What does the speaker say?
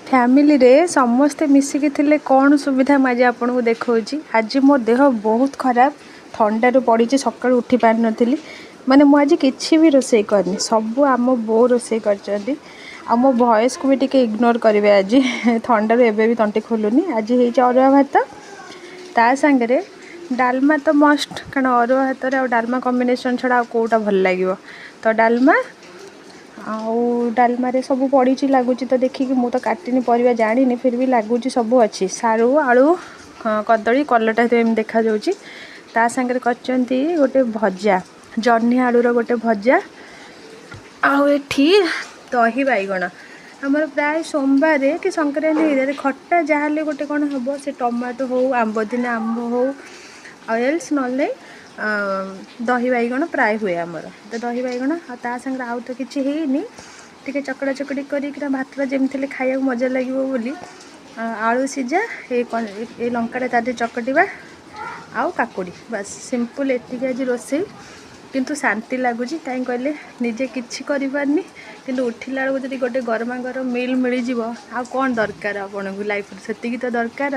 family रे समस्ते मिसिकी थिले कौन सुविधा मुझे आपको देखा आज मो देह बहुत खराब थंडारू पड़ी सका उठी पार नी माने मुझे किसी भी रोसे करनी सबू आम बो रोसे कर मो भॉइस को भी टिके इग्नोर करेंगे आज थंडारू एबे भी तंटी खोलुनी आज हो अरुआ भात ता सांगे डालमा तो मस्ट कारण अरुआ भात और डालमा कॉम्बिनेशन छड़ा कोटा भल लगे तो डालमा आउ डालमारे सब पड़ी लगुच तो देखिए मु तो काटिनी परिवा जानी फिर भी लगुच सब अच्छी सारू आलू कदली कलरटा एम देखा ता सांगे करचंती गोटे भजा जह्नी आलूर गोटे भजा आठी दही बैगण आमर प्राय सोमवार कि संक्रांति खट्टा जहाँ गोटे कौन हम से टमाटो हो आंब दिने आंब हो एल्स ना दही बैगण प्राय हुए आमर तो दही बैगण ता संगे आउ तो किसी है टे चकड़ा चकड़ी कर भात जमी खाया मजा लगे बोली आलू सीझा ये लंका तादे चकटिबा आउ काकुड़ी बस सिंपल एतिक आज रोसे किंतु शांति लगुच कहीं कहले निजे किसी करें कि उठिला बेलू जब गोटे गरमा गरम मिल मिल जाव आ कौन दरकार आपन को लाइफ से तो दरकार